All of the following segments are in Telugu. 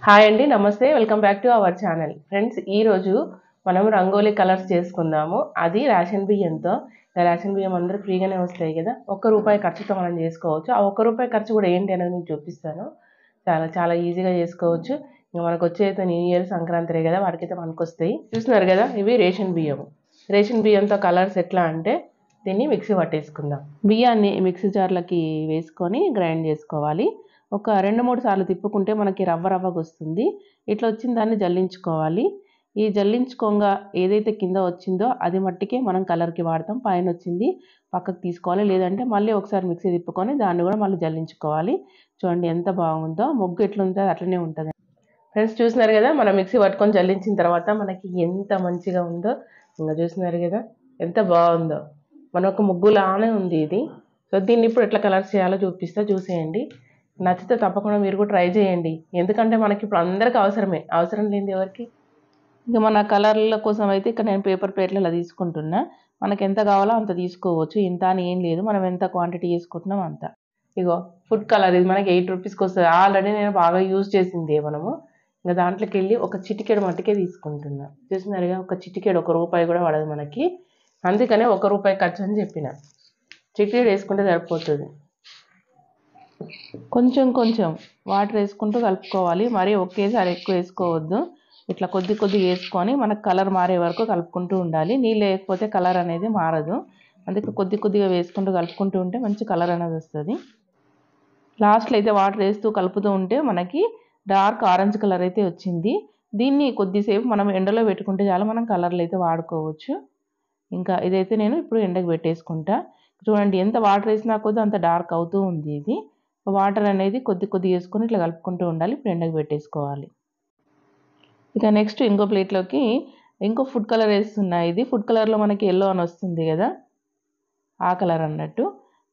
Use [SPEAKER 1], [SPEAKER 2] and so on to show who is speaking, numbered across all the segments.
[SPEAKER 1] హాయ్ అండి, నమస్తే. Welcome back to our channel. Friends, ఈరోజు మనం రంగోలీ కలర్స్ చేసుకుందాము. అది రేషన్ బియ్యంతో. రేషన్ బియ్యం అందరూ ఫ్రీగానే వస్తాయి కదా, ₹1 ఖర్చుతో మనం చేసుకోవచ్చు. ఆ ₹1 ఖర్చు కూడా ఏంటి అనేది మీకు చూపిస్తాను. చాలా చాలా ఈజీగా చేసుకోవచ్చు. ఇంకా మనకు వచ్చేది న్యూ ఇయర్, సంక్రాంతి కదా, వాటికైతే మనకు వస్తాయి. చూస్తున్నారు కదా, ఇవి రేషన్ బియ్యం. రేషన్ బియ్యంతో కలర్స్ ఎట్లా అంటే దీన్ని మిక్సీ పట్టేసుకుందాం. బియ్యాన్ని మిక్సీ జార్లకి వేసుకొని గ్రైండ్ చేసుకోవాలి. ఒక 2-3 సార్లు తిప్పుకుంటే మనకి రవ్వ రవ్వగా వస్తుంది. ఇట్లా వచ్చిన దాన్ని జల్లించుకోవాలి. ఈ జల్లించుకోగా ఏదైతే కింద వచ్చిందో అది మట్టికే మనం కలర్కి వాడతాం. పైన వచ్చింది పక్కకు తీసుకోవాలి, లేదంటే మళ్ళీ ఒకసారి మిక్సీ తిప్పుకొని దాన్ని కూడా మళ్ళీ జల్లించుకోవాలి. చూడండి ఎంత బాగుందో, ముగ్గు ఎట్లుంటుంది అట్లనే ఉంటుంది. ఫ్రెండ్స్, చూస్తున్నారు కదా, మనం మిక్సీ పట్టుకొని జల్లించిన తర్వాత మనకి ఎంత మంచిగా ఉందో. ఇంకా చూస్తున్నారు కదా ఎంత బాగుందో, మనకు ముగ్గులానే ఉంది ఇది. సో దీన్ని ఇప్పుడు ఎట్లా కలర్స్ చేయాలో చూపిస్తా, చూసేయండి. నచ్చితే తప్పకుండా మీరు కూడా ట్రై చేయండి. ఎందుకంటే మనకి ఇప్పుడు అందరికీ అవసరమే, అవసరం లేనిది ఎవరికి. ఇక మన కలర్ల కోసం అయితే ఇక్కడ నేను పేపర్ ప్లేట్లు అలా తీసుకుంటున్నా. మనకి ఎంత కావాలో అంత తీసుకోవచ్చు, ఇంత అని ఏం లేదు. మనం ఎంత క్వాంటిటీ తీసుకుంటున్నాం అంత. ఇగో ఫుడ్ కలర్, ఇది మనకి ₹8కి వస్తుంది. ఆల్రెడీ నేను బాగా యూజ్ చేసింది మనము. ఇంకా దాంట్లోకి వెళ్ళి ఒక చిటికెడు మట్టికే తీసుకుంటున్నా. చూస్తున్నారుగా, ఒక చిటికెడు, ₹1 కూడా పడదు మనకి. అందుకనే ₹1 ఖర్చు అని చెప్పిన. చిటికెడు వేసుకుంటే సరిపోతుంది. కొంచెం కొంచెం వాటర్ వేసుకుంటూ కలుపుకోవాలి. మరీ ఒకేసారి ఎక్కువ వేసుకోవద్దు. ఇట్లా కొద్ది కొద్దిగా వేసుకొని మనకు కలర్ మారే వరకు కలుపుకుంటూ ఉండాలి. నీళ్ళు వేయకపోతే కలర్ అనేది మారదు. అందుకే కొద్ది కొద్దిగా వేసుకుంటూ కలుపుకుంటూ ఉంటే మంచి కలర్ అనేది వస్తుంది. లాస్ట్లో అయితే వాటర్ వేస్తూ కలుపుతూ ఉంటే మనకి డార్క్ ఆరెంజ్ కలర్ అయితే వచ్చింది. దీన్ని కొద్దిసేపు మనం ఎండలో పెట్టుకుంటే చాలు, మనం కలర్లు అయితే వాడుకోవచ్చు. ఇంకా ఇదైతే నేను ఇప్పుడు ఎండకు పెట్టేసుకుంటా. చూడండి ఎంత వాటర్ వేసినా కొద్ది అంత డార్క్ అవుతూ ఉంది. ఇది వాటర్ అనేది కొద్ది కొద్ది వేసుకొని ఇట్లా కలుపుకుంటూ ఉండాలి. ఇప్పుడు ఎండకు పెట్టేసుకోవాలి. ఇక నెక్స్ట్ ఇంకో ప్లేట్లోకి ఇంకో ఫుడ్ కలర్ వేస్తున్నా. ఇది ఫుడ్ కలర్లో మనకి ఎల్లో అని వస్తుంది కదా, ఆ కలర్ అన్నట్టు.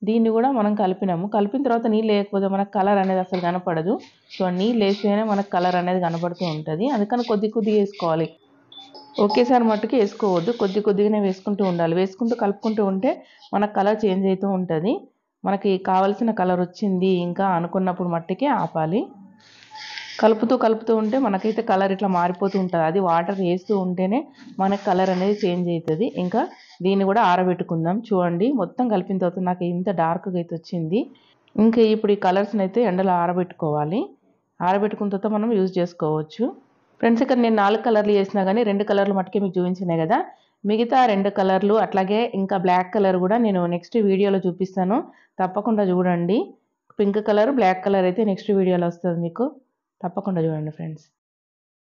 [SPEAKER 1] దీన్ని కూడా మనం కలిపినాము. కలిపిన తర్వాత నీళ్ళు వేయకపోతే మనకు కలర్ అనేది అసలు కనపడదు. సో నీళ్ళు వేస్తేనే మనకు కలర్ అనేది కనపడుతూ ఉంటుంది. అందుకని కొద్ది కొద్దిగా వేసుకోవాలి, ఒకేసారి మట్టుకు వేసుకోవద్దు. కొద్ది కొద్దిగానే వేసుకుంటూ ఉండాలి. వేసుకుంటూ కలుపుకుంటూ ఉంటే మనకు కలర్ చేంజ్ అవుతూ ఉంటుంది. మనకి కావలసిన కలర్ వచ్చింది ఇంకా అనుకున్నప్పుడు మట్టుకే ఆపాలి. కలుపుతూ కలుపుతూ ఉంటే మనకైతే కలర్ ఇట్లా మారిపోతూ ఉంటుంది. అది వాటర్ వేస్తూ ఉంటేనే మనకు కలర్ అనేది చేంజ్ అవుతుంది. ఇంకా దీన్ని కూడా ఆరబెట్టుకుందాం. చూడండి మొత్తం కలిపిన తర్వాత నాకు ఇంత డార్క్గా అయితే వచ్చింది. ఇంకా ఇప్పుడు ఈ కలర్స్ని అయితే ఎండలో ఆరబెట్టుకోవాలి. ఆరబెట్టుకున్న తర్వాత మనం యూజ్ చేసుకోవచ్చు. ఫ్రెండ్స్, ఇక్కడ నేను 4 కలర్లు చేసినా కానీ 2 కలర్లు మట్టుకే మీకు చూపించినాయి కదా. మిగతా 2 కలర్లు అట్లాగే ఇంకా బ్లాక్ కలర్ కూడా నేను నెక్స్ట్ వీడియోలో చూపిస్తాను. తప్పకుండా చూడండి. పింక్ కలర్, బ్లాక్ కలర్ అయితే నెక్స్ట్ వీడియోలో వస్తుంది మీకు. తప్పకుండా చూడండి ఫ్రెండ్స్.